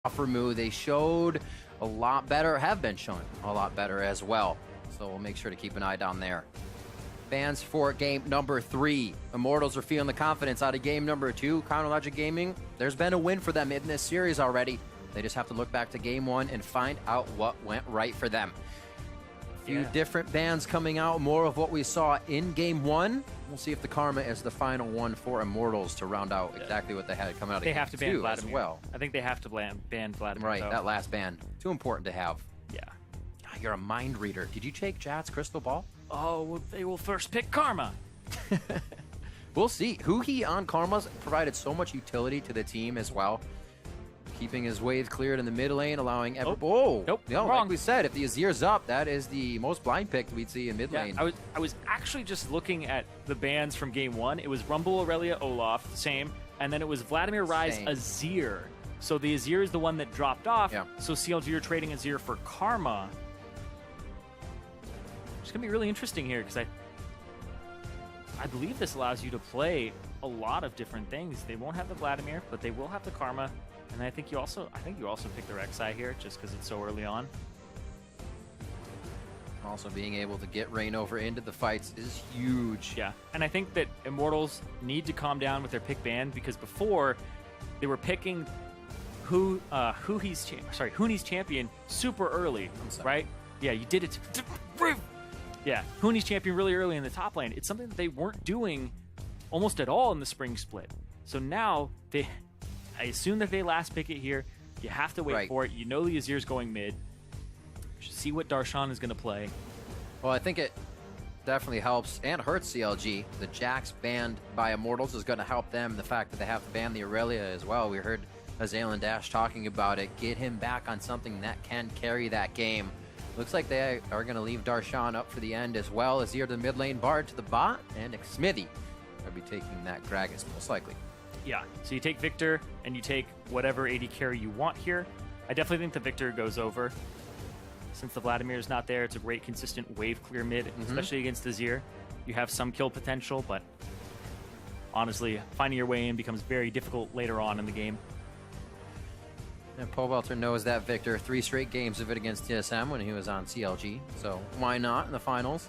aphromoo. They showed a lot better, have been showing a lot better as well. So we'll make sure to keep an eye down there. Fans for game number 3. Immortals are feeling the confidence out of game number 2. Chronologic Gaming, there's been a win for them in this series already. They just have to look back to game 1 and find out what went right for them. A few different bans coming out, more of what we saw in game 1. We'll see if the karma is the final one for Immortals to round out exactly what they had coming out of game 2 have to ban Vladimir as well. I think they have to ban Vladimir. Right, though. that last ban. Too important to have. Yeah. God, you're a mind reader. Did you take Jat's crystal ball? Oh, well, they will first pick Karma. We'll see. Huhi on Karma's provided so much utility to the team as well. Keeping his wave cleared in the mid lane, allowing Nope, no, wrong. like we said, if the Azir's up, that is the most blind pick we'd see in mid lane. I was actually just looking at the bans from game 1. It was Rumble, Irelia, Olaf, same, and then it was Vladimir, Ryze, Same. Azir. So the Azir is the one that dropped off. Yeah. So CLG are trading Azir for Karma. It's gonna be really interesting here because I believe this allows you to play a lot of different things. They won't have the Vladimir, but they will have the Karma. And I think you also pick the Rek'Sai here just because it's so early on. Also being able to get Reignover into the fights is huge. Yeah, and I think that Immortals need to calm down with their pick ban because before they were picking Huni's champion super early, right? Yeah, you did it. Yeah, Huni's champion really early in the top lane. It's something that they weren't doing almost at all in the spring split. So now I assume that they last pick it here. You have to wait for it. You know the Azir's going mid. Just see what Darshan is going to play. Well, I think it definitely helps and hurts CLG. The Jax banned by Immortals is going to help them. The fact that they have to ban the Irelia as well. We heard Azale and Dash talking about it. Get him back on something that can carry that game. Looks like they are going to leave Darshan up for the end as well. Azir to the mid lane, Bard to the bot, and Xmithie will be taking that Gragas most likely. Yeah, so you take Viktor and you take whatever AD carry you want here. I definitely think the Viktor goes over. Since the Vladimir is not there, it's a great consistent wave clear mid, especially against Azir. You have some kill potential, but honestly, finding your way in becomes very difficult later on in the game. And Pobelter knows that Viktor. 3 straight games of it against TSM when he was on CLG. So why not in the finals?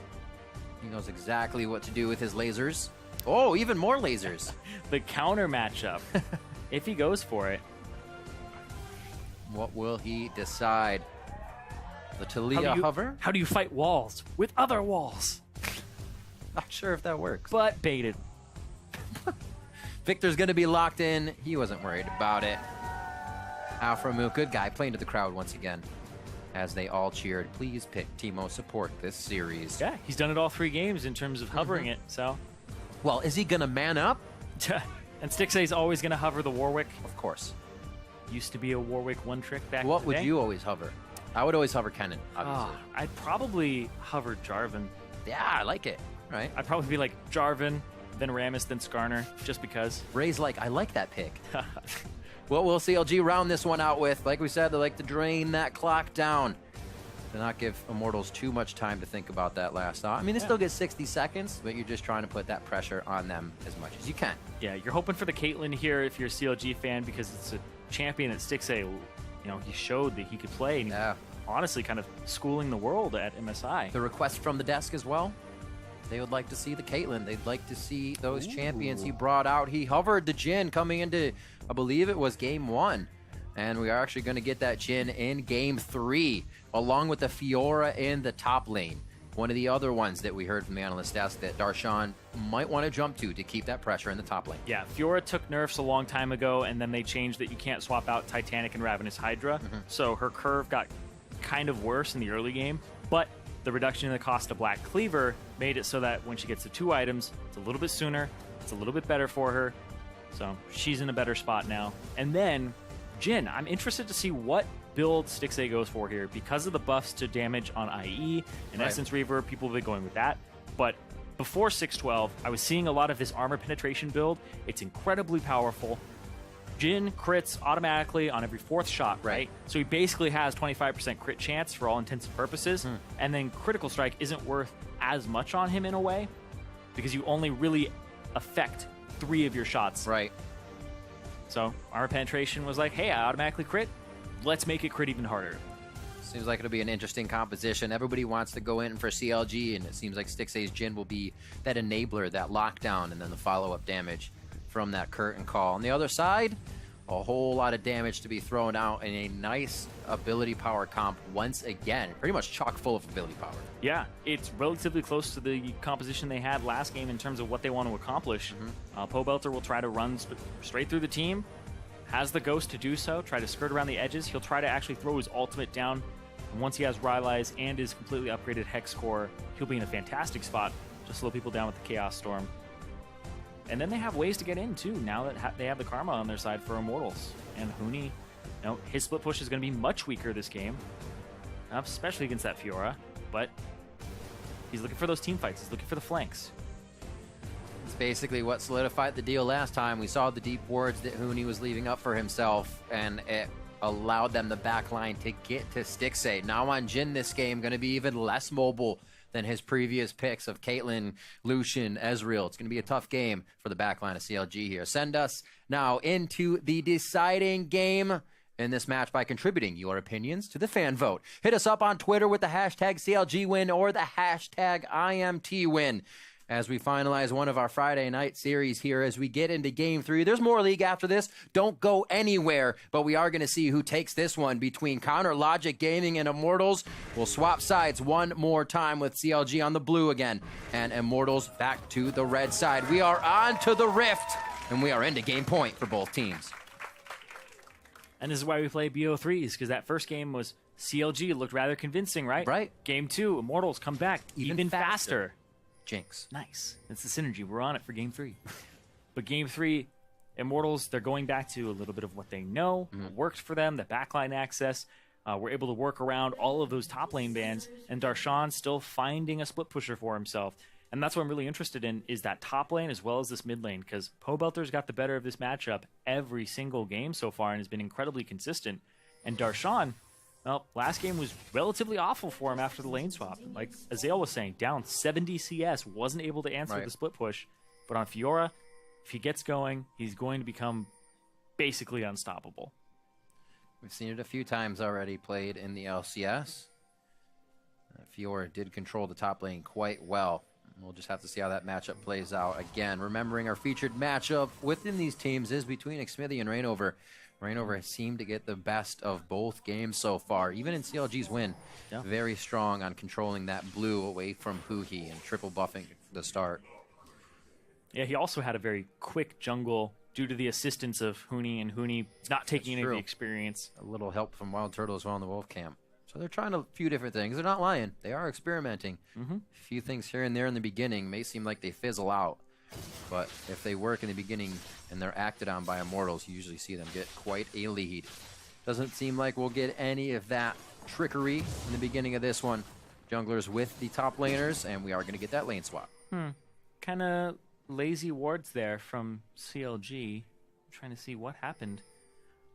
He knows exactly what to do with his lasers. Oh, even more lasers. The counter matchup, if he goes for it. What will he decide? The Talia hover? How do you fight walls with other walls? Not sure if that works. But baited. Viktor's going to be locked in. He wasn't worried about it. aphromoo, good guy, playing to the crowd once again. As they all cheered, please pick Teemo support this series. Yeah, he's done it all 3 games in terms of hovering it, so. Well, is he going to man up? And Stixxay's always going to hover the Warwick. Of course. Used to be a Warwick one trick back in the day. What would you always hover? I would always hover Kennen, obviously. I'd probably hover Jarvan. Yeah, I like it. Right. I'd probably be like Jarvan, then Rammus, then Skarner, just because. Ray's like, I like that pick. What will CLG round this one out with? Like we said, they like to drain that clock down. To not give Immortals too much time to think about that last thought. I mean, they still get 60 seconds, but you're just trying to put that pressure on them as much as you can. Yeah, you're hoping for the Caitlyn here if you're a CLG fan because it's a champion at Stixxay. You know, he showed that he could play, and he honestly kind of schooling the world at MSI. The request from the desk as well. They would like to see the Caitlyn. They'd like to see those champions he brought out. He hovered the Jhin coming into, I believe it was game 1. And we are actually going to get that Jhin in game 3, along with the Fiora in the top lane. One of the other ones that we heard from the analyst desk that Darshan might want to jump to keep that pressure in the top lane. Yeah, Fiora took nerfs a long time ago, and then they changed that you can't swap out Titanic and Ravenous Hydra. So her curve got kind of worse in the early game, but the reduction in the cost of Black Cleaver made it so that when she gets the 2 items, it's a little bit sooner, it's a little bit better for her. So she's in a better spot now. And then Jhin, I'm interested to see what build Stixxay goes for here because of the buffs to damage on IE and Essence Reaver. People have been going with that. But before 612, I was seeing a lot of his armor penetration build. It's incredibly powerful. Jhin crits automatically on every 4th shot, right? So he basically has 25% crit chance for all intents and purposes. And then critical strike isn't worth as much on him in a way because you only really affect 3 of your shots. Right. So armor penetration was like, hey, I automatically crit. let's make it crit even harder. Seems like it'll be an interesting composition. Everybody wants to go in for CLG, and it seems like Stixxay's Jhin will be that enabler, that lockdown, and then the follow-up damage from that curtain call. On the other side, a whole lot of damage to be thrown out in a nice ability power comp once again. Pretty much chock full of ability power. Yeah, it's relatively close to the composition they had last game in terms of what they want to accomplish. Pobelter will try to run straight through the team, has the Ghost to do so, try to skirt around the edges. He'll try to actually throw his ultimate down. And once he has Ryze and his completely upgraded Hex core, he'll be in a fantastic spot to slow people down with the Chaos Storm. And then they have ways to get in, too, now that they have the Karma on their side for Immortals. And Huni, you know, his split push is going to be much weaker this game, especially against that Fiora. But he's looking for those team fights. He's looking for the flanks. It's basically what solidified the deal last time. We saw the deep wards that Huni was leaving up for himself, and it allowed them the backline to get to Stixxay. Now on Jhin this game, going to be even less mobile than his previous picks of Caitlyn, Lucian, Ezreal. It's going to be a tough game for the backline of CLG here. Send us now into the deciding game in this match by contributing your opinions to the fan vote. Hit us up on Twitter with the hashtag CLGwin or the hashtag IMTwin as we finalize one of our Friday night series here as we get into Game 3. There's more League after this. Don't go anywhere, but we are going to see who takes this one between Counter Logic Gaming and Immortals. We'll swap sides one more time with CLG on the blue again, and Immortals back to the red side. We are on to the Rift, and we are into game point for both teams. And this is why we play BO3s, because that first game was CLG, looked rather convincing, right? Right. Game 2, Immortals come back even faster. Jinx. Nice. That's the synergy. We're on it for Game 3. But Game 3, Immortals, they're going back to a little bit of what they know, what worked for them, the backline access. We're able to work around all of those top lane bans, and Darshan still finding a split pusher for himself. And that's what I'm really interested in, is that top lane as well as this mid lane, because Pobelter's got the better of this matchup every single game so far and has been incredibly consistent. And Darshan, well, last game was relatively awful for him after the lane swap. Like Ezreal was saying, down 70 CS, wasn't able to answer the split push. But on Fiora, if he gets going, he's going to become basically unstoppable. We've seen it a few times already played in the LCS. Fiora did control the top lane quite well. We'll just have to see how that matchup plays out. Again, remembering our featured matchup within these teams is between Xmithie and Reignover. Reignover has seemed to get the best of both games so far, even in CLG's win. Yeah. Very strong on controlling that blue away from Huhi and triple buffing the start. Yeah, he also had a very quick jungle due to the assistance of Huni, and Huni not taking any of the experience. A little help from WildTurtle as well in the Wolf camp. So they're trying a few different things. They're not lying. They are experimenting. A few things here and there in the beginning may seem like they fizzle out. But if they work in the beginning and they're acted on by Immortals, you usually see them get quite a lead. Doesn't seem like we'll get any of that trickery in the beginning of this one. Junglers with the top laners, and we are going to get that lane swap. Kind of lazy wards there from CLG. I'm trying to see what happened.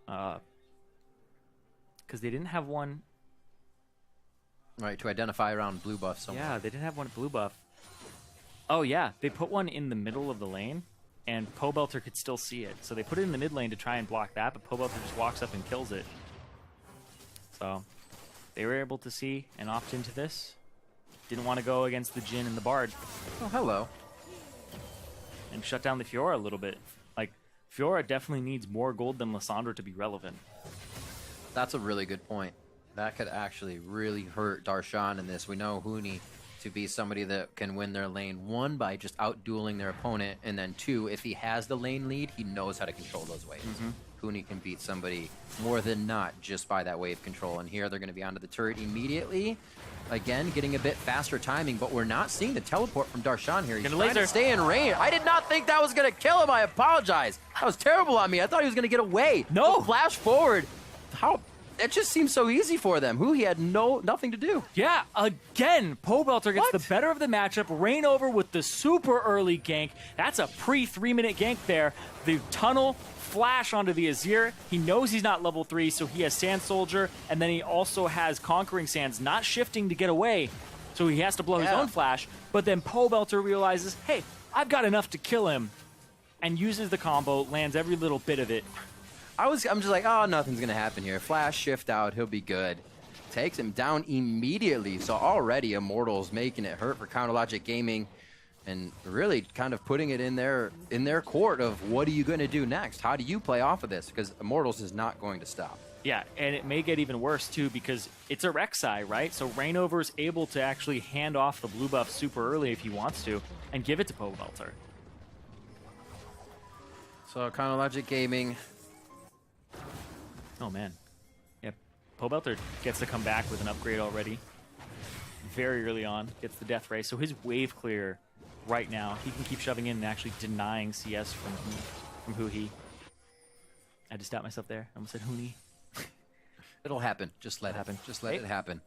Because they didn't have one. Right, to identify around blue buff somewhere. Yeah, they didn't have one at blue buff. Oh, yeah. They put one in the middle of the lane, and Pobelter could still see it. So they put it in the mid lane to try and block that, but Pobelter just walks up and kills it. So they were able to see and opt into this. Didn't want to go against the Jhin and the Bard. Oh, hello. And shut down the Fiora a little bit. Like, Fiora definitely needs more gold than Lissandra to be relevant. That's a really good point. That could actually really hurt Darshan in this. We know Huni to be somebody that can win their lane, one, by just out-dueling their opponent, and then two, if he has the lane lead, he knows how to control those waves. Huni can beat somebody more than not just by that wave control, and here they're going to be onto the turret immediately. Again, getting a bit faster timing, but we're not seeing the teleport from Darshan here. He's trying to stay in range. I did not think that was going to kill him. I apologize. That was terrible on me. I thought he was going to get away. No. Flash forward. How... It just seems so easy for them. He had nothing to do. Yeah, again, Pobelter gets the better of the matchup. Reignover with the super early gank. That's a pre-3-minute gank there. The tunnel, flash onto the Azir. He knows he's not level 3, so he has Sand Soldier, and then he also has Conquering Sands, not shifting to get away, so he has to blow his own flash. But then Pobelter realizes, hey, I've got enough to kill him, and uses the combo, lands every little bit of it. I'm just like, oh, nothing's gonna happen here. Flash, shift out, he'll be good. Takes him down immediately. So already Immortals making it hurt for Counterlogic Gaming, and really kind of putting it in their court of what are you going to do next? How do you play off of this? Because Immortals is not going to stop. Yeah, and it may get even worse too because it's a Rek'Sai, right? So Reignover is able to actually hand off the blue buff super early if he wants to and give it to Pobelter. So Counterlogic Gaming. Oh man. Yeah, Pobelter gets to come back with an upgrade already. Very early on, gets the death ray. So his wave clear right now, he can keep shoving in and actually denying CS from Huhi. I just stopped myself there. I almost said Huni. It'll happen. Just let it happen. Just let it happen.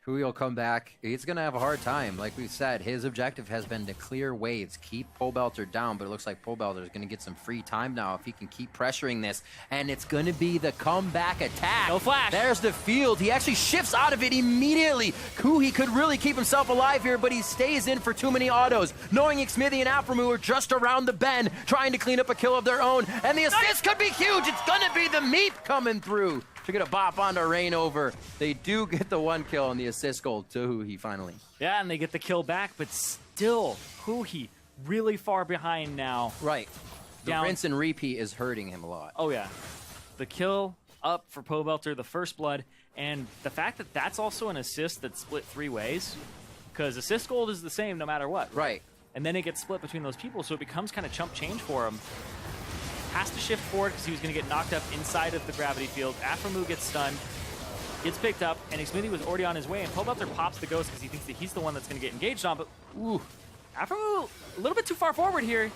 Huhi will come back. He's going to have a hard time. Like we said, his objective has been to clear waves, keep Pobelter down, but it looks like Pobelter is going to get some free time now if he can keep pressuring this. And it's going to be the comeback attack. No flash. There's the field. He actually shifts out of it immediately. Huhi could really keep himself alive here, but he stays in for too many autos, knowing Xmithie and aphromoo are just around the bend, trying to clean up a kill of their own. And the assist could be huge. It's going to be the Meep coming through. They're going to bop onto Reignover. They do get the one kill on the assist goal to Huhi finally. Yeah, and they get the kill back, but still, Huhi really far behind now. Right. The Down. rinse and repeat is hurting him a lot. Oh, yeah. The kill up for Pobelter, the first blood, and the fact that that's also an assist that's split 3 ways, because assist gold is the same no matter what. Right. And then it gets split between those people, so it becomes kind of chump change for him. Has to shift forward because he was going to get knocked up inside of the gravity field. aphromoo gets stunned, gets picked up, and Xmithie was already on his way, and Pobelter pops the ghost because he thinks that he's the one that's going to get engaged on, but ooh, aphromoo a little bit too far forward here.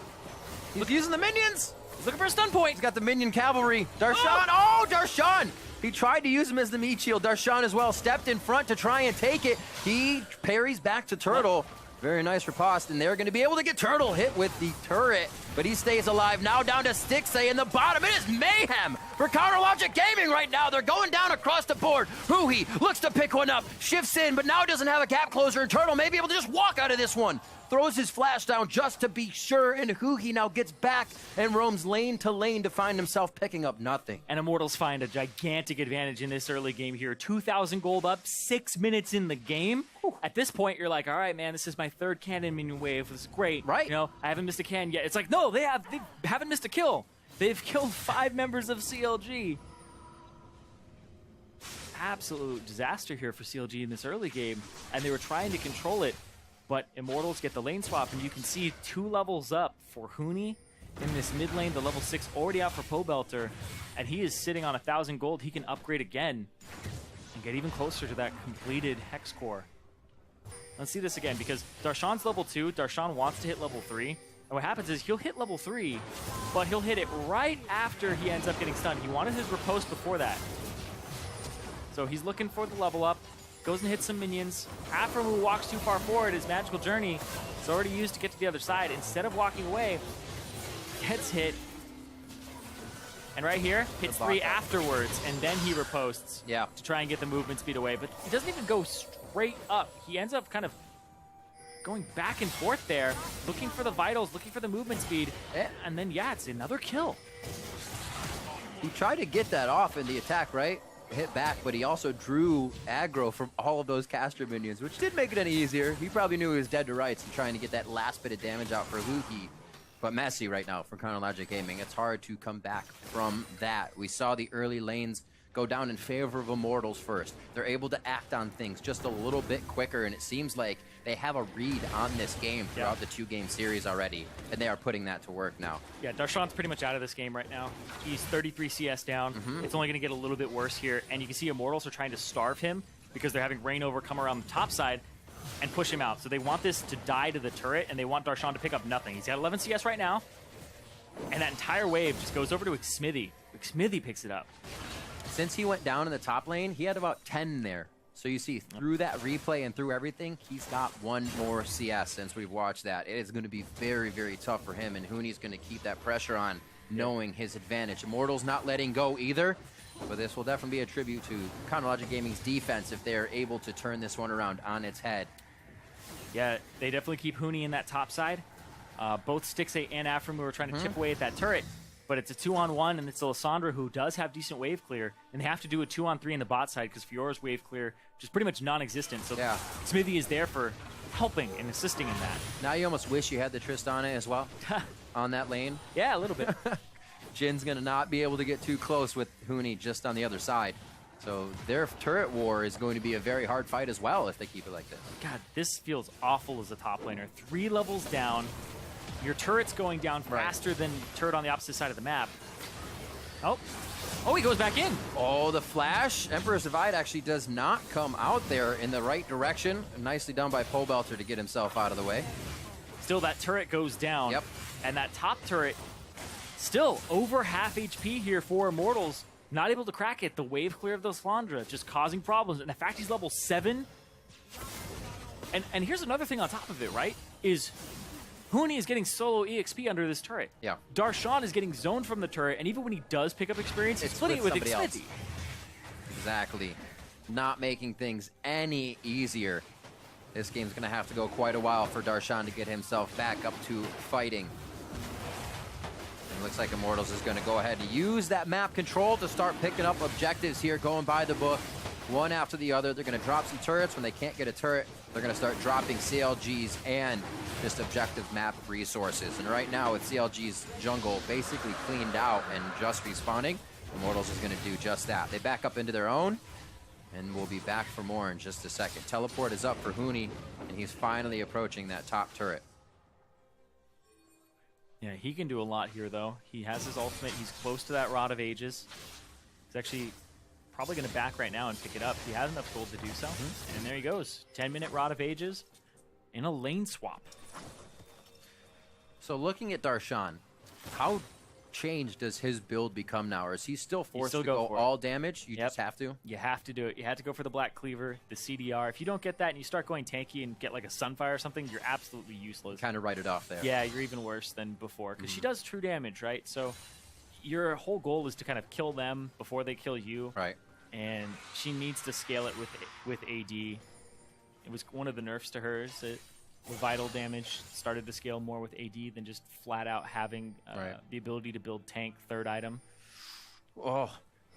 He's using the minions. He's looking for a stun point. He's got the minion cavalry. Darshan. Oh, Darshan. He tried to use him as the meat shield. Darshan as well stepped in front to try and take it. He parries back to Turtle. Very nice riposte, and they're going to be able to get Turtle hit with the turret, but he stays alive. Now down to Stixxay in the bottom. It is mayhem for Counterlogic Gaming right now. They're going down across the board. Huhi looks to pick one up, shifts in, but now doesn't have a gap closer, and Turtle may be able to just walk out of this one. Throws his flash down just to be sure, and Huhi now gets back and roams lane to lane to find himself picking up nothing. And Immortals find a gigantic advantage in this early game here. 2,000 gold up, 6 minutes in the game. Whew. At this point, you're like, all right, man, this is my 3rd cannon minion wave. This is great. Right. You know, I haven't missed a cannon yet. It's like, no, they haven't missed a kill. They've killed 5 members of CLG. Absolute disaster here for CLG in this early game, and they were trying to control it. But Immortals get the lane swap, and you can see 2 levels up for Huni in this mid lane. The level 6 already out for Pobelter, and he is sitting on 1,000 gold. He can upgrade again and get even closer to that completed Hex Core. Let's see this again, because Darshan's level 2. Darshan wants to hit level 3. And what happens is he'll hit level 3, but he'll hit it right after he ends up getting stunned. He wanted his riposte before that. So he's looking for the level up. Goes and hits some minions. aphromoo walks too far forward. His magical journey is already used to get to the other side. Instead of walking away, gets hit. And right here, hits 3 afterwards, and then he riposts to try and get the movement speed away. But he doesn't even go straight up. He ends up kind of going back and forth there, looking for the vitals, looking for the movement speed. And then, yeah, it's another kill. He tried to get that off in the attack, right? Hit back, but he also drew aggro from all of those caster minions, which didn't make it any easier. He probably knew he was dead to rights and trying to get that last bit of damage out for Huhi. But messy right now for Counterlogic Gaming. It's hard to come back from that. We saw the early lanes go down in favor of Immortals first. They're able to act on things just a little bit quicker, and it seems like they have a read on this game throughout the 2-game series already, and they are putting that to work now. Yeah, Darshan's pretty much out of this game right now. He's 33 CS down. It's only going to get a little bit worse here, and you can see Immortals are trying to starve him because they're having Reignover come around the top side and push him out. So they want this to die to the turret, and they want Darshan to pick up nothing. He's got 11 CS right now, and that entire wave just goes over to Xmithie. Xmithie picks it up. Since he went down in the top lane, he had about 10 there. So you see, through that replay and through everything, he's got 1 more CS since we've watched that. It is going to be very, very tough for him, and Huni's going to keep that pressure on, knowing his advantage. Immortals not letting go either, but this will definitely be a tribute to Counterlogic Gaming's defense if they're able to turn this one around on its head. Yeah, they definitely keep Huni in that top side. Both Stixxay and aphromoo are trying to chip away at that turret. but it's a 2-on-1, and it's a Lissandra who does have decent wave clear, and they have to do a 2-on-3 in the bot side because Fiora's wave clear is pretty much non-existent. So yeah. Xmithie is there for helping and assisting in that. Now you almost wish you had the Tristana as well on that lane. Yeah, a little bit. Jhin's going to not be able to get too close with Huni just on the other side. So their turret war is going to be a very hard fight as well if they keep it like this. God, this feels awful as a top laner. 3 levels down. Your turret's going down faster than turret on the opposite side of the map. Oh, he goes back in. Oh, the flash. Emperor's Divide actually does not come out there in the right direction. Nicely done by Pobelter to get himself out of the way. Still, that turret goes down. Yep. And that top turret, still over half HP here for Immortals. Not able to crack it. The wave clear of the Lissandra just causing problems. And the fact he's level 7. And here's another thing on top of it, right? Is Huni is getting solo EXP under this turret. Yeah. Darshan is getting zoned from the turret, and even when he does pick up experience, he's splitting it with Xmithie. Exactly. Not making things any easier. This game's going to have to go quite a while for Darshan to get himself back up to fighting. And it looks like Immortals is going to go ahead and use that map control to start picking up objectives here, going by the book, one after the other. They're going to drop some turrets. When they can't get a turret, they're going to start dropping CLGs and just objective map resources. And right now, with CLG's jungle basically cleaned out and just respawning, Immortals is going to do just that. They back up into their own, and we'll be back for more in just a second. Teleport is up for Huni, and he's finally approaching that top turret. Yeah, he can do a lot here, though. He has his ultimate. He's close to that Rod of Ages. He's actually probably going to back right now and pick it up. He has enough gold to do so. And there he goes. 10-minute Rod of Ages in a lane swap. So looking at Darshan, how changed does his build become now? Or is he still forced to go all damage? You just have to? You have to do it. You have to go for the Black Cleaver, the CDR. If you don't get that and you start going tanky and get like a Sunfire or something, you're absolutely useless. Kind of write it off there. Yeah, you're even worse than before because she does true damage, right? So your whole goal is to kind of kill them before they kill you. Right. And she needs to scale it with AD. It was one of the nerfs to hers. With vital damage, started to scale more with AD than just flat out having the ability to build tank third item. Oh,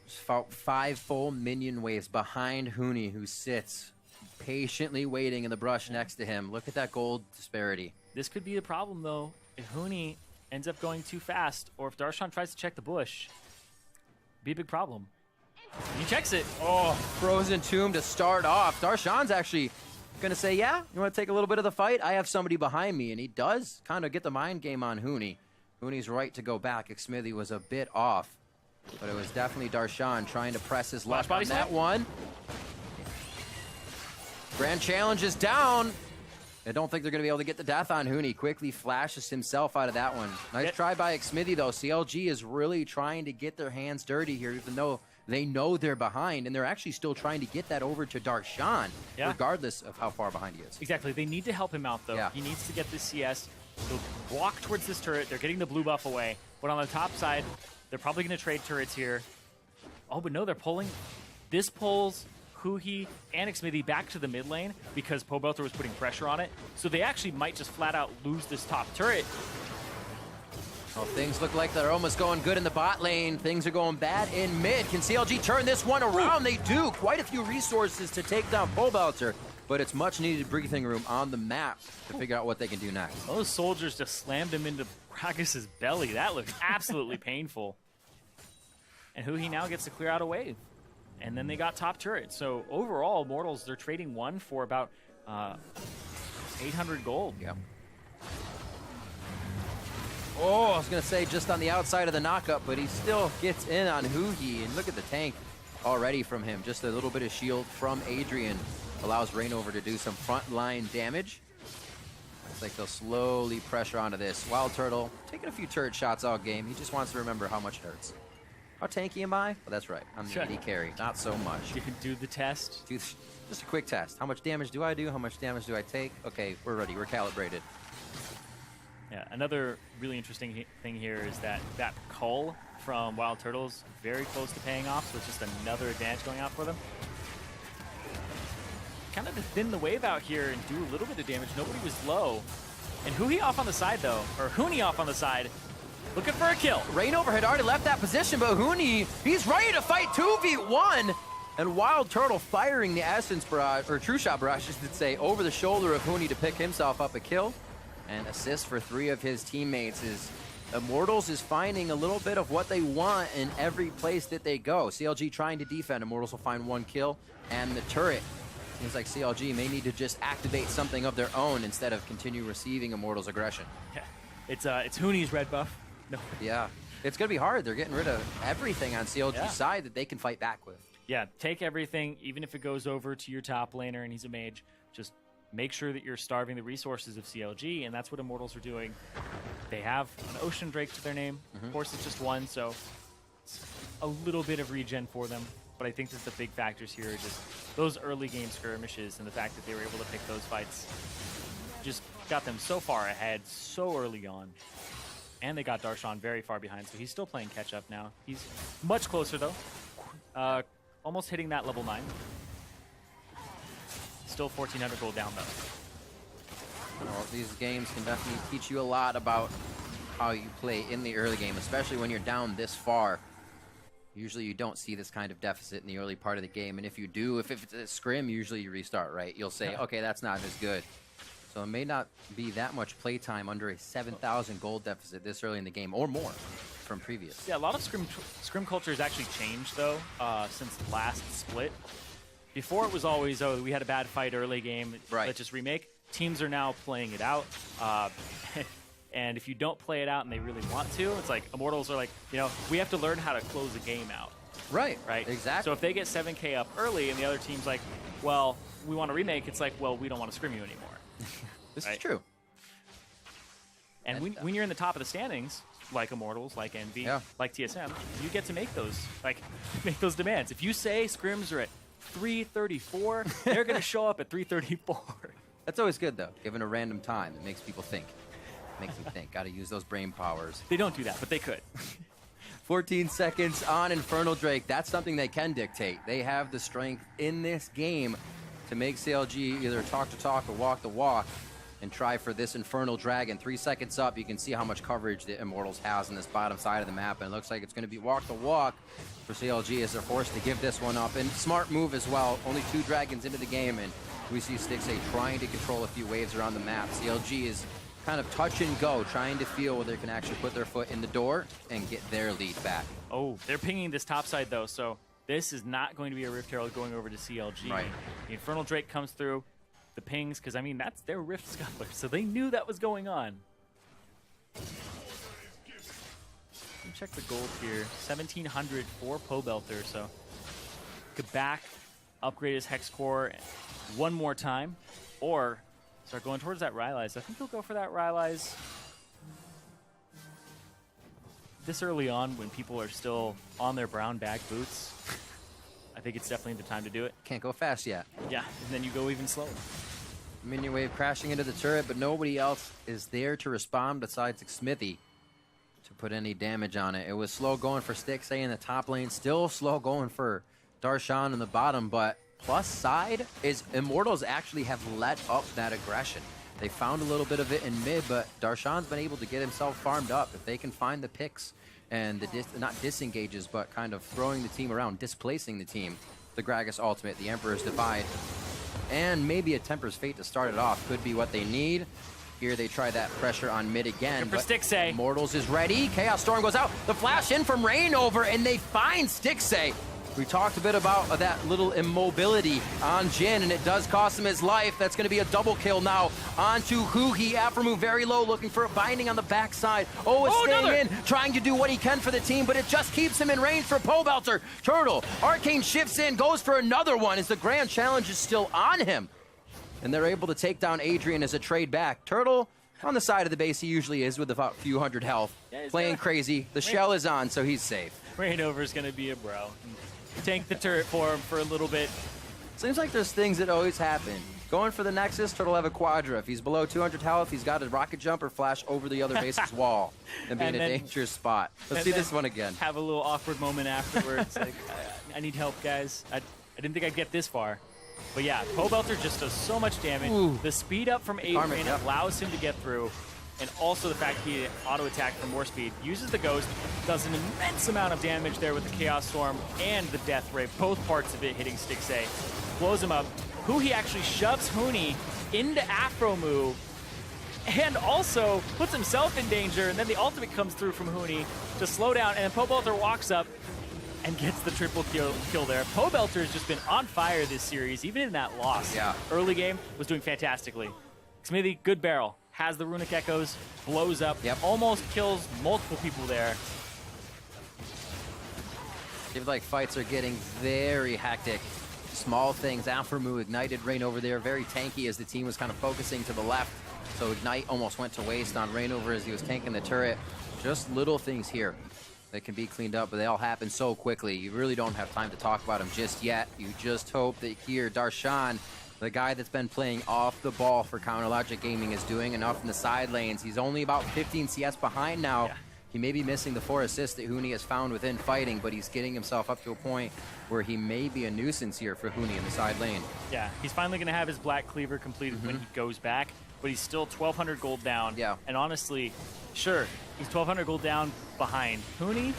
5 full minion waves behind Huni, who sits patiently waiting in the brush next to him. Look at that gold disparity. This could be a problem, though. If Huni ends up going too fast, or if Darshan tries to check the bush, be a big problem. He checks it. Oh, Frozen Tomb to start off. Darshan's actually going to say, yeah, you want to take a little bit of the fight? I have somebody behind me, and he does kind of get the mind game on Huni. Huni's right to go back. Xmithie was a bit off, but it was definitely Darshan trying to press his luck on that one. Grand Challenge is down. I don't think they're going to be able to get the death on Huni. Quickly flashes himself out of that one. Nice try by Xmithie, though. CLG is really trying to get their hands dirty here, even though they know they're behind, and they're actually still trying to get that over to Darshan, regardless of how far behind he is. Exactly. They need to help him out, though. Yeah. He needs to get the CS. They'll walk towards this turret. They're getting the blue buff away. But on the top side, they're probably going to trade turrets here. Oh, but no, they're pulling. This pulls Huhi and Xmithie back to the mid lane because Pobelter was putting pressure on it. So they actually might just flat out lose this top turret. Well, things look like they're almost going good in the bot lane. Things are going bad in mid. Can CLG turn this one around? They do. Quite a few resources to take down Pobelter, but it's much needed breathing room on the map to figure out what they can do next. Those soldiers just slammed him into Gragas' belly. That looked absolutely painful. And Huhi now gets to clear out a wave. And then they got top turret. So overall, Immortals, they're trading one for about 800 gold. Yeah. Oh, I was going to say just on the outside of the knockup, but he still gets in on Huhi. And look at the tank already from him. Just a little bit of shield from Adrian allows Reignover to do some frontline damage. Looks like they'll slowly pressure onto this. WildTurtle taking a few turret shots all game. He just wants to remember how much it hurts. How tanky am I? Well, that's right. I'm the AD carry. Not so much. You can do the test. Just a quick test. How much damage do I do? How much damage do I take? Okay, we're ready. We're calibrated. Yeah, another really interesting thing here is that cull from WildTurtle's very close to paying off, so it's just another advantage going out for them. Kind of to thin the wave out here and do a little bit of damage. Nobody was low. And Huhi off on the side, though, or Huni off on the side, looking for a kill. Reignover had already left that position, but Huni, he's ready to fight 2v1. And WildTurtle firing the Essence Barrage, or True Shot Barrage, I should say, over the shoulder of Huni to pick himself up a kill. And assist for 3 of his teammates. Is Immortals is finding a little bit of what they want in every place that they go. CLG trying to defend. Immortals will find 1 kill. And the turret, seems like CLG may need to just activate something of their own instead of continue receiving Immortals' aggression. Yeah, it's Huni's red buff. No. Yeah, it's going to be hard. They're getting rid of everything on CLG's side that they can fight back with. Yeah, take everything, even if it goes over to your top laner and he's a mage, just make sure that you're starving the resources of CLG, and that's what Immortals are doing. They have an Ocean Drake to their name. Of course, it's just 1, so it's a little bit of regen for them. But I think that the big factors here are just those early game skirmishes and the fact that they were able to pick those fights just got them so far ahead so early on. And they got Darshan very far behind, so he's still playing catch-up now. He's much closer, though. Almost hitting that level 9. Still 1,400 gold down, though. Well, these games can definitely teach you a lot about how you play in the early game, especially when you're down this far. Usually you don't see this kind of deficit in the early part of the game, and if you do, if it's a scrim, usually you restart, right? You'll say, okay, that's not as good. So it may not be that much playtime under a 7,000 gold deficit this early in the game, or more from previous. Yeah, a lot of scrim culture has actually changed, though, since the last split. Before it was always, oh, we had a bad fight early game, let's just remake. Teams are now playing it out. And if you don't play it out and they really want to, it's like Immortals are like, you know, we have to learn how to close a game out. Right, Exactly. So if they get 7K up early and the other team's like, well, we want to remake, it's like, well, we don't want to scrim you anymore. This is true. And when you're in the top of the standings, like Immortals, like Envy, like TSM, you get to make those demands. If you say scrims are at 334, they're going to show up at 334. That's always good, though, given a random time. It makes people think. Makes them think. Got to use those brain powers. They don't do that, but they could. 14 seconds on Infernal Drake. That's something they can dictate. They have the strength in this game to make CLG either talk the talk or walk the walk and try for this Infernal Dragon. 3 seconds up, you can see how much coverage the Immortals has on this bottom side of the map, and it looks like it's going to be walk the walk for CLG as they're forced to give this one up. And smart move as well. Only 2 dragons into the game, and we see Stixxay trying to control a few waves around the map. CLG is kind of touch and go, trying to feel where they can actually put their foot in the door and get their lead back. Oh, they're pinging this top side, though, so this is not going to be a Rift Herald going over to CLG. Right. The Infernal Drake comes through, the pings, because, I mean, that's their Rift Scuttler, so they knew that was going on. Check the gold here. 1,700 for Pobelter, so could back, upgrade his Hex Core one more time, or start going towards that Ryze. I think he'll go for that Ryze this early on when people are still on their brown bag boots. I think it's definitely the time to do it. Can't go fast yet. Yeah, and then you go even slower. Minion wave crashing into the turret, but nobody else is there to respond besides Xmithie to put any damage on it. It was slow going for Stixxay in the top lane, still slow going for Darshan in the bottom, but plus side is Immortals actually have let up that aggression. They found a little bit of it in mid, but Darshan's been able to get himself farmed up. If they can find the picks and the not disengages, but kind of throwing the team around, displacing the team, the Gragas ultimate, the Emperor's Divide, and maybe a Temper's Fate to start it off could be what they need. Here they try that pressure on mid again. For Stixxay. Immortals is ready. Chaos Storm goes out. The flash in from Reignover, and they find Stixxay. We talked a bit about that little immobility on Jhin, and it does cost him his life. That's going to be a double kill now onto Huhi. aphromoo very low, looking for a binding on the backside. Is staying in, trying to do what he can for the team, but it just keeps him in range for Pobelter. Turtle, Arcane shifts in, goes for another one as the grand challenge is still on him. And they're able to take down Adrian as a trade back. Turtle on the side of the base he usually is with about a few hundred health. Yeah, playing crazy. The shell is on, so he's safe. Reignover's going to be a bro. Tank the turret for him for a little bit. Seems like there's things that always happen. Going for the Nexus, Turtle have a Quadra. If he's below 200 health, he's got a rocket jump or flash over the other base's wall and be in a dangerous spot. Let's see this one again. Have a little awkward moment afterwards. Like, I need help, guys. I didn't think I'd get this far. But yeah, Pobelter just does so much damage. Ooh. The speed up from Adrian allows him to get through. and also the fact he auto-attacked for more speed, uses the Ghost, does an immense amount of damage there with the Chaos Storm and the Death Ray, both parts of it hitting Stixxay, blows him up. Huhi actually shoves Huni into aphromoo, and also puts himself in danger, and then the ultimate comes through from Huni to slow down, and then Pobelter walks up and gets the triple kill there. Pobelter has just been on fire this series, even in that loss. Yeah. Early game was doing fantastically. Xmithie, good barrel, has the runic echoes, blows up, almost kills multiple people there. Seems like fights are getting very hectic. Small things, aphromoo ignited Reignover there, very tanky as the team was kind of focusing to the left. So Ignite almost went to waste on Reignover as he was tanking the turret. Just little things here that can be cleaned up, but they all happen so quickly. You really don't have time to talk about them just yet. You just hope that here, Darshan, the guy that's been playing off the ball for Counter Logic Gaming, is doing enough in the side lanes. He's only about 15 CS behind now. Yeah. He may be missing the 4 assists that Huni has found within fighting, but he's getting himself up to a point where he may be a nuisance here for Huni in the side lane. Yeah, he's finally going to have his Black Cleaver completed when he goes back, but he's still 1,200 gold down. Yeah. And honestly, sure, he's 1,200 gold down behind Huni,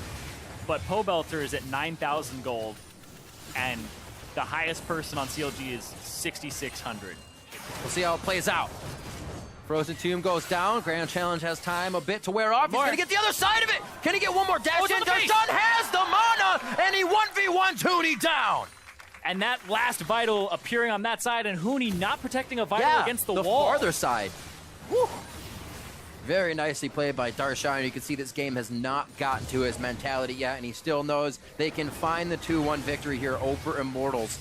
but Pobelter is at 9,000 gold, and the highest person on CLG is 6,600. We'll see how it plays out. Frozen Tomb goes down. Grand Challenge has time a bit to wear off. He's going to get the other side of it. Can he get one more dash in? Darshan has the mana, and he 1v1 Huni down. And that last Vital appearing on that side, and Huni not protecting a Vital against the wall. The farther side. Woo. Very nicely played by Darshan. You can see this game has not gotten to his mentality yet, and he still knows they can find the 2-1 victory here over Immortals.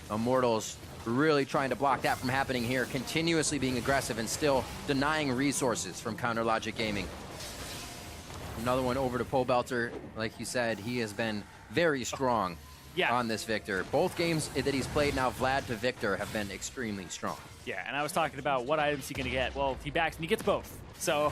Immortals really trying to block that from happening here, continuously being aggressive and still denying resources from Counter Logic Gaming. Another one over to Pobelter. Like you said, he has been very strong on this Viktor. Both games that he's played now, Vlad to Viktor, have been extremely strong. Yeah, and I was talking about what items he's going to get. Well, he backs and he gets both. So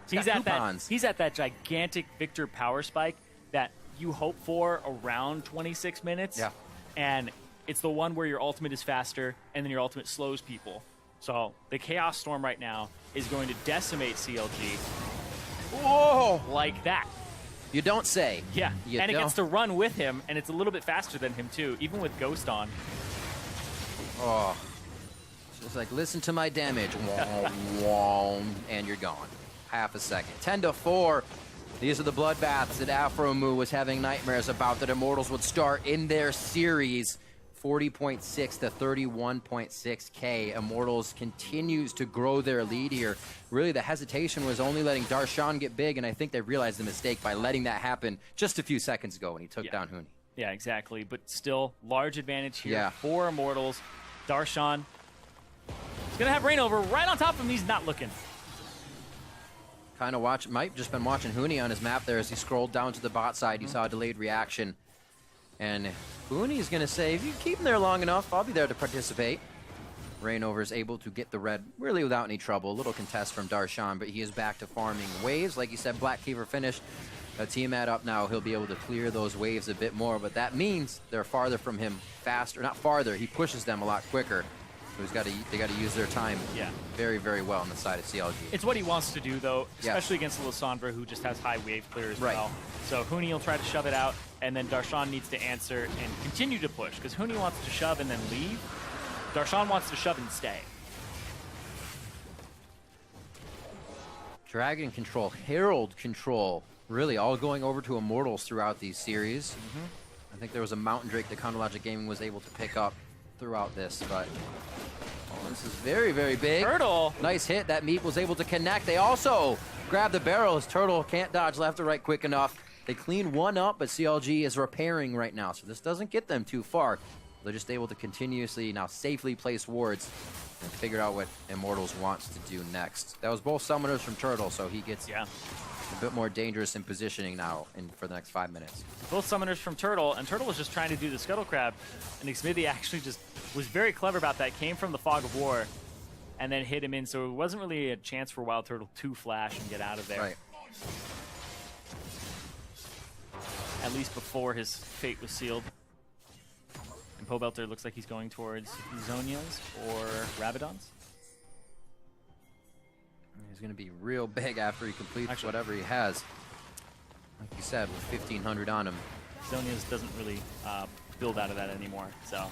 he's at that gigantic Viktor power spike that you hope for around 26 minutes. Yeah. And it's the one where your ultimate is faster and then your ultimate slows people. So the Chaos Storm right now is going to decimate CLG. Whoa! Like that. You don't say. Yeah, and it gets to run with him, and it's a little bit faster than him too, even with Ghost on. Oh. It's like, listen to my damage. And you're gone. Half a second. 10-4. These are the bloodbaths that aphromoo was having nightmares about, that Immortals would start in their series. 40.6 to 31.6K. Immortals continues to grow their lead here. Really, the hesitation was only letting Darshan get big, and I think they realized the mistake by letting that happen just a few seconds ago when he took down Huni. Yeah, exactly. But still, large advantage here for Immortals. Darshan is going to have Reignover right on top of him. He's not looking. Kind of might just been watching Huni on his map there as he scrolled down to the bot side. You saw a delayed reaction. And Huni is going to say, if you keep him there long enough, I'll be there to participate. Reignover is able to get the red really without any trouble. A little contest from Darshan, but he is back to farming waves. Like you said, Black Cleaver finished. A team ad up now. He'll be able to clear those waves a bit more, but that means they're farther from him faster. Not farther, he pushes them a lot quicker. So they got to use their time very, very well on the side of CLG. It's what he wants to do, though, especially against Lissandra, who just has high wave clear as well. So Huni will try to shove it out, and then Darshan needs to answer and continue to push, because Huni wants to shove and then leave. Darshan wants to shove and stay. Dragon control, Herald control, really all going over to Immortals throughout these series. I think there was a Mountain Drake that Counter Logic Gaming was able to pick up throughout this, but this is very, very big. Turtle. Nice hit. That meat was able to connect. They also grab the barrel as Turtle can't dodge left or right quick enough. They clean one up, but CLG is repairing right now, so this doesn't get them too far. They're just able to continuously now safely place wards and figure out what Immortals wants to do next. That was both summoners from Turtle, so he gets a bit more dangerous in positioning now for the next 5 minutes. Both summoners from Turtle, and Turtle was just trying to do the Scuttle Crab, and Xmithie actually just was very clever about that, came from the Fog of War, and then hit him in, so it wasn't really a chance for WildTurtle to flash and get out of there. Right. At least before his fate was sealed. And Pobelter looks like he's going towards Zonia's or Rabadon's. He's going to be real big after he completes whatever he has. Like you said, with 1,500 on him. Zonia's doesn't really build out of that anymore. So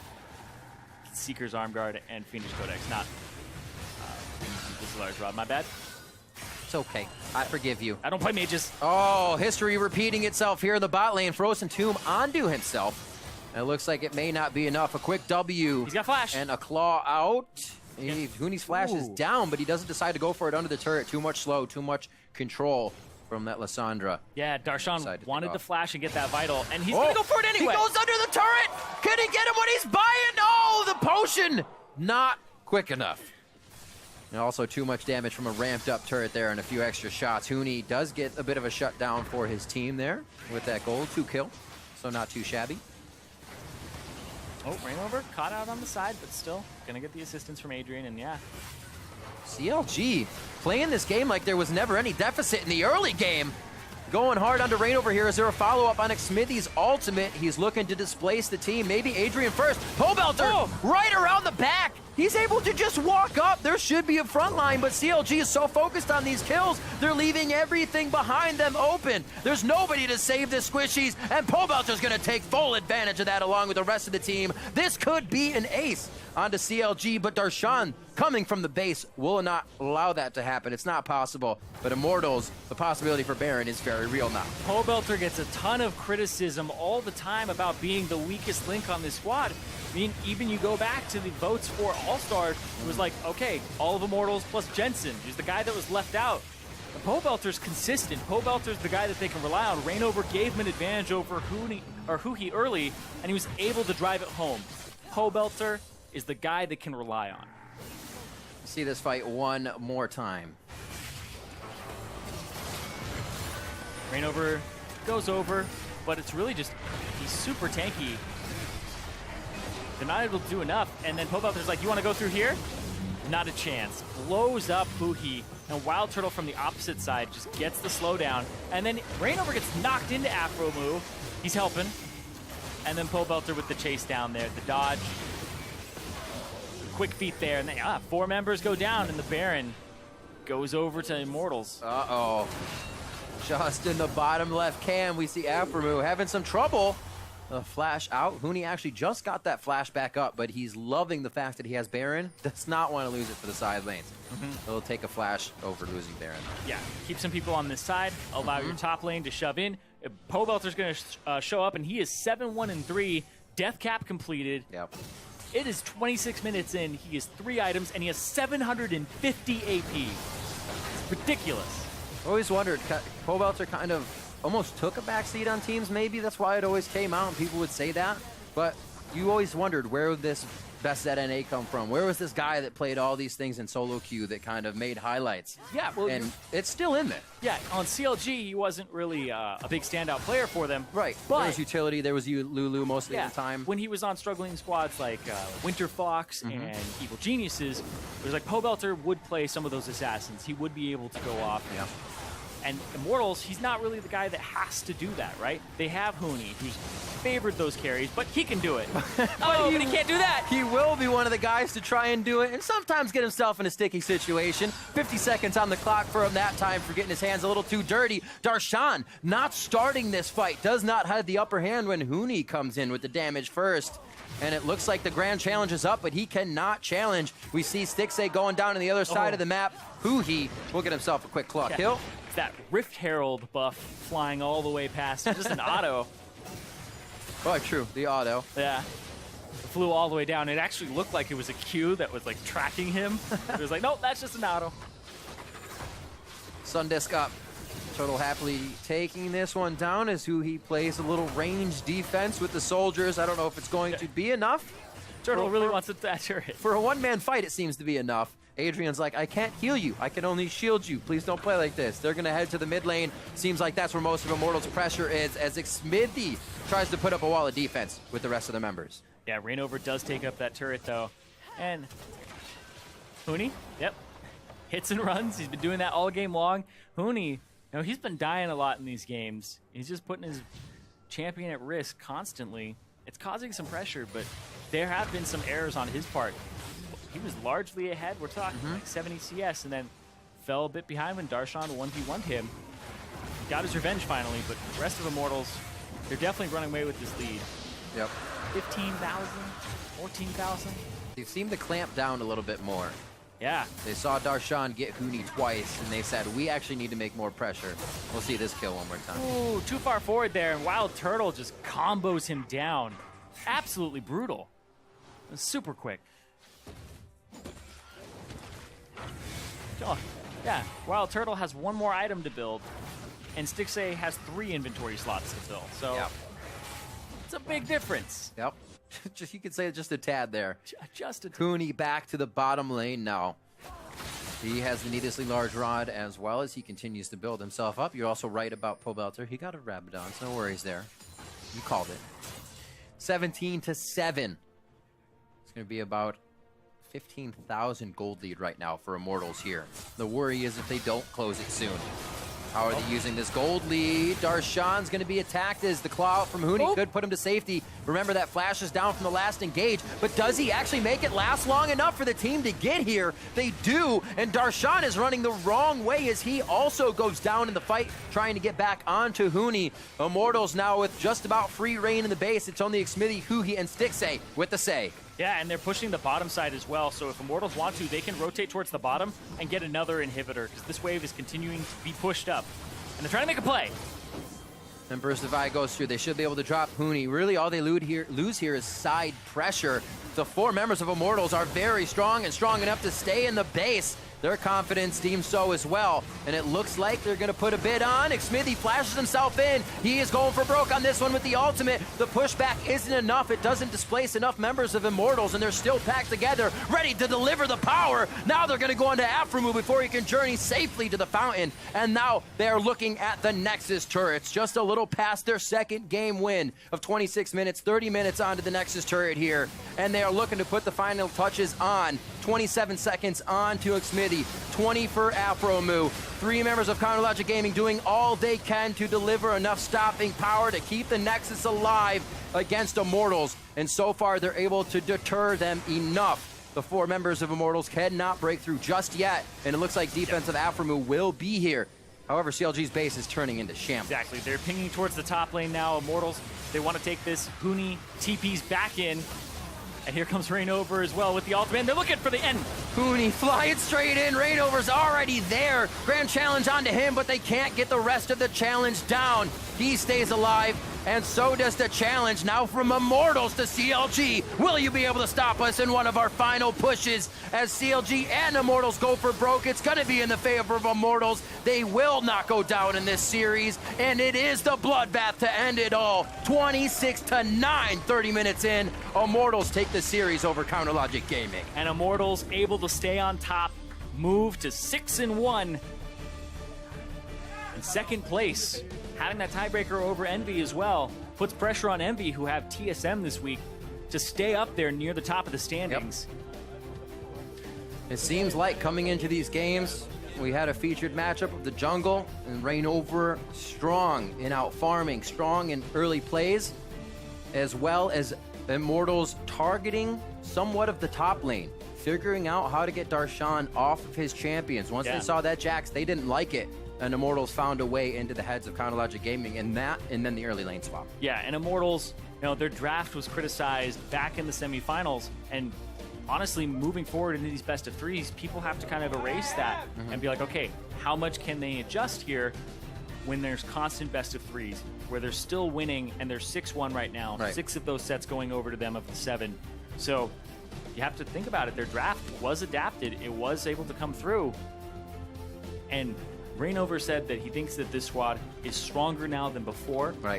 Seeker's Arm Guard and Fiendish Codex, not this large rod. My bad. It's okay. I forgive you. I don't play mages. Oh, history repeating itself here in the bot lane. Frozen Tomb onto himself. And it looks like it may not be enough. A quick W. He's got flash. And a claw out. Huni's flash is down, but he doesn't decide to go for it under the turret. Too much slow, too much control from that Lissandra. Yeah, Darshan wanted to flash and get that vital, and he's going to go for it anyway. He goes under the turret. Can he get him when he's buying? Oh, the potion. Not quick enough. And also too much damage from a ramped up turret there and a few extra shots. Huni does get a bit of a shutdown for his team there with that gold, 2 kill. So not too shabby. Oh, Reignover caught out on the side, but still gonna get the assistance from Adrian, and yeah. CLG playing this game like there was never any deficit in the early game. Going hard onto Reignover here. Is there a follow-up on Xmithie's ultimate? He's looking to displace the team. Maybe Adrian first. Pobelter right around the back. He's able to just walk up. There should be a front line, but CLG is so focused on these kills, they're leaving everything behind them open. There's nobody to save the squishies, and Pobelter's going to take full advantage of that along with the rest of the team. This could be an ace onto CLG, but Darshan coming from the base will not allow that to happen. It's not possible, but Immortals, the possibility for Baron is very real now. Pobelter gets a ton of criticism all the time about being the weakest link on this squad. I mean, even you go back to the votes for All-Stars, it was like, okay, all of Immortals plus Jensen. He's the guy that was left out. But Pobelter's consistent. Pobelter's the guy that they can rely on. Reignover gave him an advantage over Huhi early, and he was able to drive it home. Pobelter is the guy that can rely on. See this fight one more time. Reignover goes over, but it's really just, he's super tanky. They're not able to do enough, and then Pobelter's like, you want to go through here? Not a chance. Blows up Huhi, and WildTurtle from the opposite side just gets the slowdown, and then Reignover gets knocked into aphromoo. He's helping. And then Pobelter with the chase down there, the dodge. Quick feet there, and then 4 members go down, and the Baron goes over to Immortals. Uh-oh. Just in the bottom left cam, we see aphromoo having some trouble. The flash out. Huni actually just got that flash back up, but he's loving the fact that he has Baron. Does not want to lose it for the side lanes. He'll take a flash over losing Baron. Yeah, keep some people on this side, allow your top lane to shove in. Pobelter's going to show up, and he is 7-1-3, death cap completed. Yep. It is 26 minutes in, he has 3 items, and he has 750 AP. It's ridiculous. I always wondered, Pobelter kind of almost took a backseat on teams, maybe. That's why it always came out, and people would say that. But you always wondered, where would this best ZNA come from? Where was this guy that played all these things in solo queue that kind of made highlights? Yeah, well, and it's still in there. Yeah, on CLG, he wasn't really a big standout player for them. Right. But there was utility. There was Lulu most of the time. When he was on struggling squads like Winter Fox and Evil Geniuses, it was like Pobelter would play some of those assassins. He would be able to go off. Yeah. And Immortals, he's not really the guy that has to do that, right? They have Huni, who's favored those carries, but he can do it. But he can't do that. He will be one of the guys to try and do it, and sometimes get himself in a sticky situation. 50 seconds on the clock for him that time for getting his hands a little too dirty. Darshan not starting this fight, does not have the upper hand when Huni comes in with the damage first. And it looks like the grand challenge is up, but he cannot challenge. We see Stixxay going down on the other side of the map. Huhi will get himself a quick claw kill. It's that Rift Herald buff flying all the way past. Just an auto. Oh, true. The auto. Yeah. It flew all the way down. It actually looked like it was a Q that was like tracking him. It was like, nope, that's just an auto. Sundisk up. Turtle happily taking this one down as Huhi plays a little range defense with the soldiers. I don't know if it's going to be enough. Turtle really wants to turret. For a one-man fight, it seems to be enough. Adrian's like, I can't heal you. I can only shield you. Please don't play like this. They're going to head to the mid lane. Seems like that's where most of Immortals' pressure is, as Xmithie tries to put up a wall of defense with the rest of the members. Yeah, Reignover does take up that turret, though. And Huni, yep, hits and runs. He's been doing that all game long. Huni, you know, he's been dying a lot in these games. He's just putting his champion at risk constantly. It's causing some pressure, but there have been some errors on his part. He was largely ahead. We're talking like 70 CS, and then fell a bit behind when Darshan 1v1'd him. He got his revenge finally, but the rest of Immortals, they're definitely running away with this lead. Yep. 15,000, 14,000. They seem to clamp down a little bit more. Yeah. They saw Darshan get Huni twice, and they said, we actually need to make more pressure. We'll see this kill one more time. Ooh, too far forward there, and WildTurtle just combos him down. Absolutely brutal. It was super quick. Oh, yeah, WildTurtle has one more item to build, and Stixxay has 3 inventory slots to fill. So Yep. it's a big difference. Yep. Just, you could say just a tad there. Just a tad. Huni back to the bottom lane now. He has the needlessly large rod as well as he continues to build himself up. You're also right about Pobelter. He got a Rabadon, so no worries there. You called it. 17-7. It's going to be about 15,000 gold lead right now for Immortals here. The worry is if they don't close it soon. How are they using this gold lead? Darshan's going to be attacked as the claw out from Huni could put him to safety. Remember, that flash is down from the last engage, but does he actually make it last long enough for the team to get here? They do, and Darshan is running the wrong way as he also goes down in the fight, trying to get back onto Huni. Immortals now with just about free reign in the base. It's only Xmithie, Huhi, and Stixxay with the say. Yeah, and they're pushing the bottom side as well, so if Immortals want to, they can rotate towards the bottom and get another inhibitor, because this wave is continuing to be pushed up. And they're trying to make a play. And Burst of Eye goes through. They should be able to drop Huni. Really, all they lose here is side pressure. The 4 members of Immortals are very strong and strong enough to stay in the base. Their confidence deems so as well. And it looks like they're going to put a bid on. Xmithie flashes himself in. He is going for broke on this one with the ultimate. The pushback isn't enough. It doesn't displace enough members of Immortals, and they're still packed together, ready to deliver the power. Now they're going to go into aphromoo before he can journey safely to the fountain. And now they're looking at the Nexus turrets, just a little past their second game win of 26 minutes, 30 minutes onto the Nexus turret here. And they are looking to put the final touches on. 27 seconds on to Xmithie, 20 for aphromoo. 3 members of Chronologic Gaming doing all they can to deliver enough stopping power to keep the Nexus alive against Immortals. And so far, they're able to deter them enough. The 4 members of Immortals cannot break through just yet, and it looks like defensive aphromoo will be here. However, CLG's base is turning into shambles. Exactly. They're pinging towards the top lane now. Immortals, they want to take this. Huni TP's back in. And here comes Reignover as well with the ultimate. They're looking for the end. Huni flying straight in. Reignover's already there. Grand challenge onto him, but they can't get the rest of the challenge down. He stays alive, and so does the challenge now from Immortals to CLG. Will you be able to stop us in one of our final pushes? As CLG and Immortals go for broke, it's going to be in the favor of Immortals. They will not go down in this series, and it is the bloodbath to end it all. 26-9, 30 minutes in. Immortals take the series over Chronologic Gaming. And Immortals able to stay on top, move to 6-1. In second place, having that tiebreaker over Envy as well, puts pressure on Envy, who have TSM this week, to stay up there near the top of the standings. Yep. It seems like coming into these games, we had a featured matchup of the jungle and Reignover strong in out farming, strong in early plays, as well as Immortals targeting somewhat of the top lane, figuring out how to get Darshan off of his champions. Once they saw that Jax, they didn't like it. And Immortals found a way into the heads of Chronologic Gaming, and then the early lane swap. Yeah, and Immortals, their draft was criticized back in the semifinals, and honestly, moving forward into these best of threes, people have to kind of erase that and be like, okay, how much can they adjust here when there's constant best of threes, where they're still winning, and they're 6-1 right now, 6 of those sets going over to them of the 7. So you have to think about it. Their draft was adapted. It was able to come through. And Reignover said that he thinks that this squad is stronger now than before. Right.